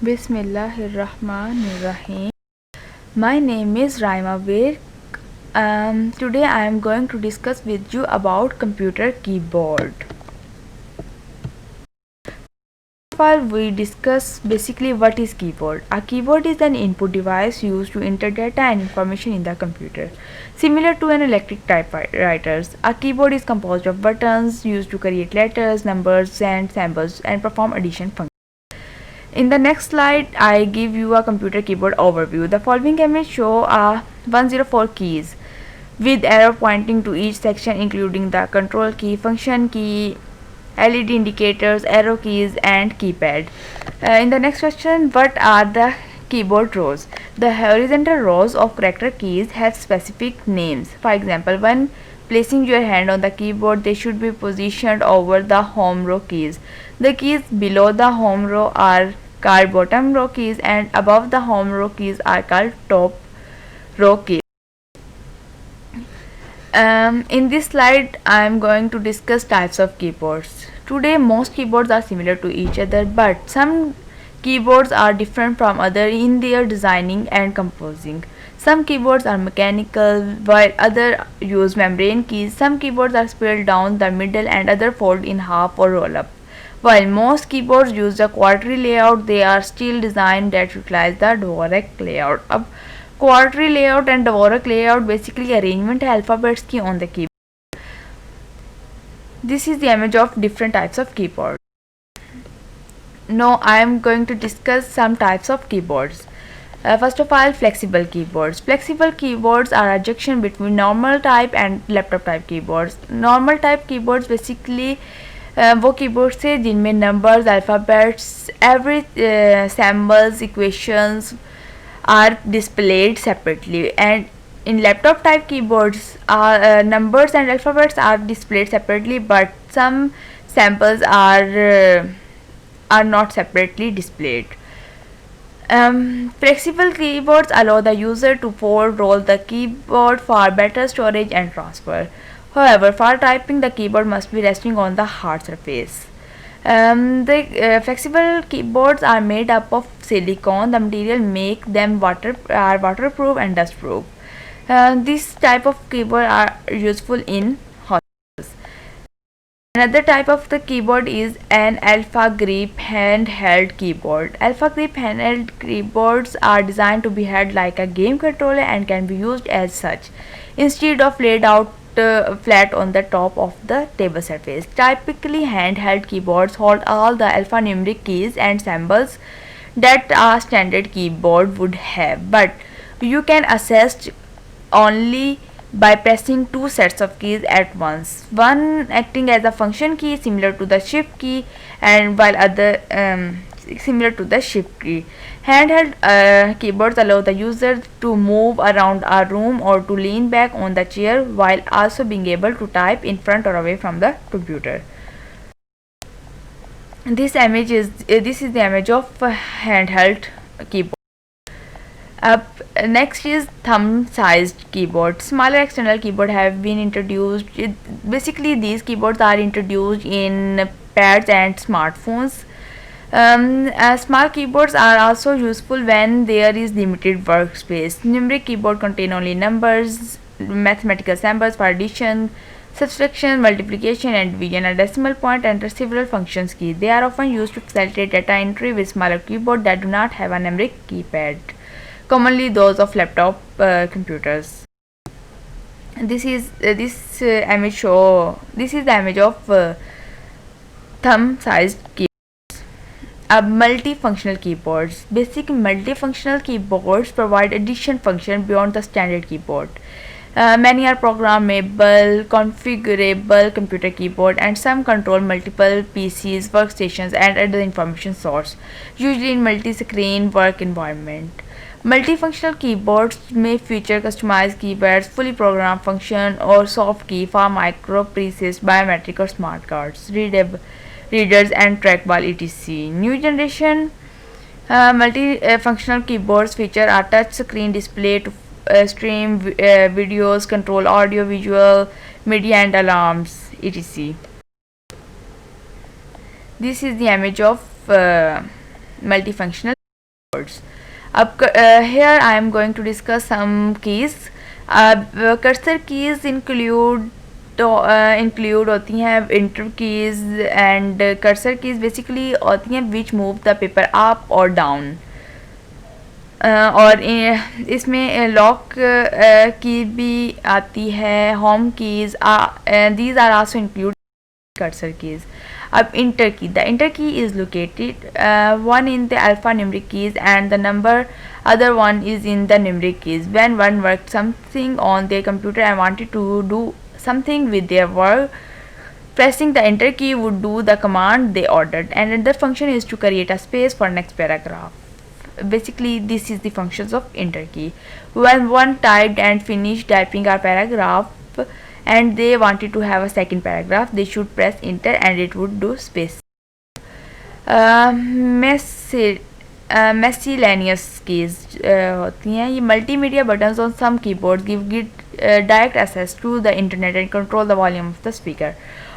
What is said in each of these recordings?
Bismillahirrahmanirrahim. My name is Raima Vir. Today I am going to discuss with you about computer keyboard. First, we discuss basically what is keyboard. A keyboard is an input device used to enter data and information in the computer. Similar to an electric typewriter, a keyboard is composed of buttons used to create letters, numbers, and symbols and perform addition functions. In the next slide, I give you a computer keyboard overview. The following image show 104 keys with arrow pointing to each section, including the control key, function key, LED indicators, arrow keys, and keypad. In the next question, what are the keyboard rows? The horizontal rows of character keys have specific names. For example, when placing your hand on the keyboard, they should be positioned over the home row keys. The keys below the home row are called bottom row keys, and above the home row keys are called top row keys. In this slide, I am going to discuss types of keyboards. Today, most keyboards are similar to each other, but some keyboards are different from others in their designing and composing. Some keyboards are mechanical, while others use membrane keys. Some keyboards are spiraled down the middle and others fold in half or roll up. While most keyboards use the quadrille layout, they are still designed that utilize the Dvorak layout. अब quadrille layout and Dvorak layout basically arrangement alphabets की on the keyboard. This is the image of different types of keyboards. Now I am going to discuss some types of keyboards. First of all, flexible keyboards. Flexible keyboards are a junction between normal type and laptop type keyboards. Normal type keyboards basically वो keyboards है जिनमें numbers alphabets every symbols equations are displayed separately, and in laptop type keyboards numbers and alphabets are displayed separately, but some samples are not separately displayed. Flexible keyboards allow the user to fold roll the keyboard for better storage and transfer. However, for typing, the keyboard must be resting on the hard surface. The flexible keyboards are made up of silicone. The material make them waterproof and dustproof. This type of keyboard are useful in hospitals. Another type of the keyboard is an alpha grip handheld keyboard. Alpha grip handheld keyboards are designed to be held like a game controller and can be used as such instead of laid out flat on the top of the table surface. Typically, handheld keyboards hold all the alphanumeric keys and symbols that a standard keyboard would have, but you can access only by pressing two sets of keys at once, one acting as a function key similar to the shift key and while other similar to the shift key. Handheld keyboards allow the user to move around a room or to lean back on the chair while also being able to type in front or away from the computer. This is the image of handheld keyboard. Next is thumb-sized keyboard. Smaller external keyboard have been introduced. Basically, these keyboards are introduced in pads and smartphones. Small keyboards are also useful when there is limited workspace. Numeric keyboard contain only numbers, mathematical symbols for addition, subtraction, multiplication, and division. A decimal point enters several functions keys. They are often used to facilitate data entry with smaller keyboards that do not have a numeric keypad, commonly those of laptop computers. This is the image of thumb-sized keyboard. Multifunctional keyboards. Basic multifunctional keyboards provide addition function beyond the standard keyboard. Many are programmable, configurable computer keyboard, and some control multiple PCs, workstations, and other information source, usually in multi-screen work environment. Multifunctional keyboards may feature customized keypads, fully programmed function, or soft key for micro processed biometric or smart cards, readers, and trackball etc. New generation multifunctional keyboards feature a touch screen display to stream videos, control audio, visual, media, and alarms etc. This is the image of multifunctional Here I am going to discuss some keys. Cursor keys include होती हैं enter keys, and cursor keys basically होती हैं which move the paper up or down. और इसमें lock की भी आती है. Home keys these are also include cursor keys. अब enter key, the enter key is located one in the alphanumeric keys and the other one is in the numeric keys. When one worked something on their computer and wanted to do something with their work, pressing the enter key would do the command they ordered, and another function is to create a space for next paragraph. Basically, this is the functions of enter key. When one typed and finished typing a paragraph and they wanted to have a second paragraph, they should press enter and it would do space. Miscellaneous keys होती हैं. ये multimedia buttons on some keyboards give direct access to the internet and control the volume of the speaker.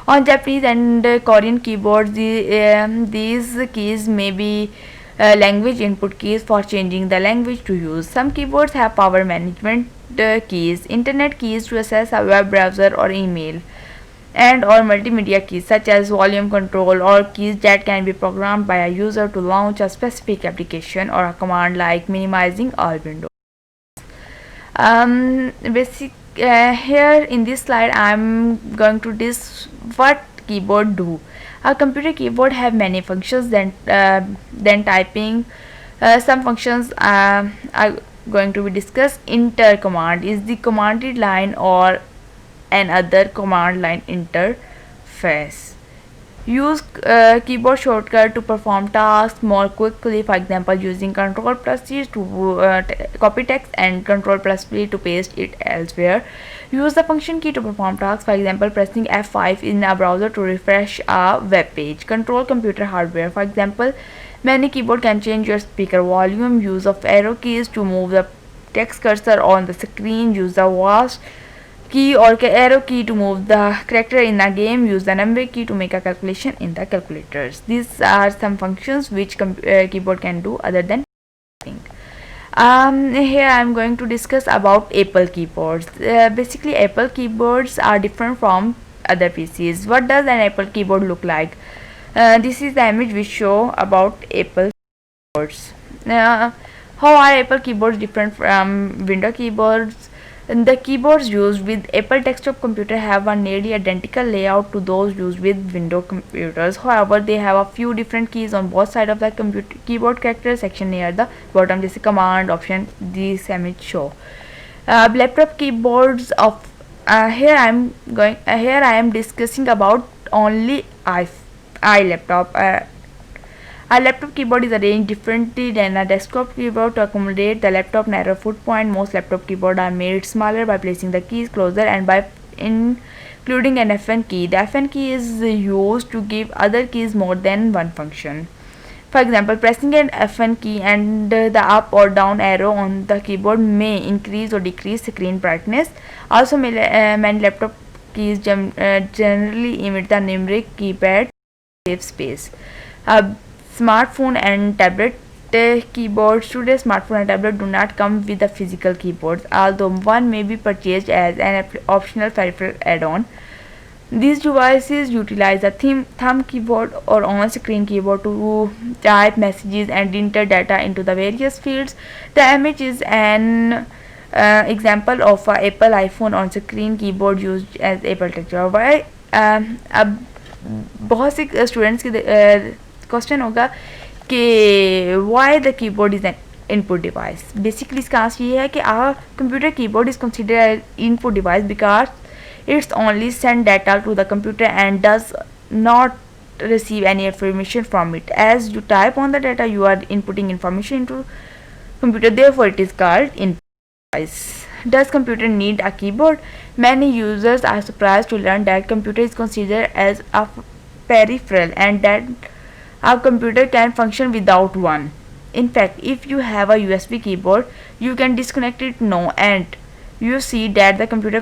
On Japanese and Korean keyboards, these keys may be language input keys for changing the language to use. Some keyboards have power management keys, internet keys to access a web browser or email, and or multimedia keys such as volume control, or keys that can be programmed by a user to launch a specific application or a command like minimizing all windows. Here in this slide I am going to discuss what keyboard do. A computer keyboard have many functions than typing. Some functions are going to be discussed. Enter command is the commanded line or another command line interface. Use keyboard shortcut to perform tasks more quickly. For example, using Ctrl plus C to copy text and Ctrl plus V to paste it elsewhere. Use the function key to perform tasks. For example, pressing F5 in a browser to refresh a web page. Control computer hardware. For example, many keyboard can change your speaker volume. Use of arrow keys to move the text cursor on the screen. Use the WASD key or arrow key to move the character in a game. Use the number key to make a calculation in the calculators. These are some functions which keyboard can do other than typing. Here I am going to discuss about Apple keyboards. Basically, Apple keyboards are different from other PCs. What does an Apple keyboard look like? This is the image we show about Apple keyboards. How are Apple keyboards different from Windows keyboards? The keyboards used with Apple desktop computer have a nearly identical layout to those used with Windows computers. However, they have a few different keys on both sides of the keyboard character section near the bottom, जैसे command option this image show. Laptop keyboards of here I am discussing about only iLaptop. A laptop keyboard is arranged differently than a desktop keyboard to accommodate the laptop narrow footprint. Most laptop keyboards are made smaller by placing the keys closer and by including an FN key. The FN key is used to give other keys more than one function. For example, pressing an FN key and the up or down arrow on the keyboard may increase or decrease screen brightness. Also, many laptop keys generally emit the numeric keypad to save space. Smartphone and tablet keyboards. Today, smartphone and tablet do not come with the physical keyboards, although one may be purchased as an optional peripheral add-on. These devices utilize a thumb keyboard or on-screen keyboard to type messages and enter data into the various fields. The image is an example of a Apple iPhone on-screen keyboard used as Apple texture. Why अब बहुत से students की question होगा कि why the keyboard is an input device. Basically इसका answer ये है कि our computer keyboard is considered as input device because it's only send data to the computer and does not receive any information from it. As you type on the data, you are inputting information into computer, therefore it is called input device. Does computer need a keyboard? Many users are surprised to learn that computer is considered as a peripheral and that a computer can function without one. In fact, if you have a USB keyboard, you can disconnect it now and you see that the computer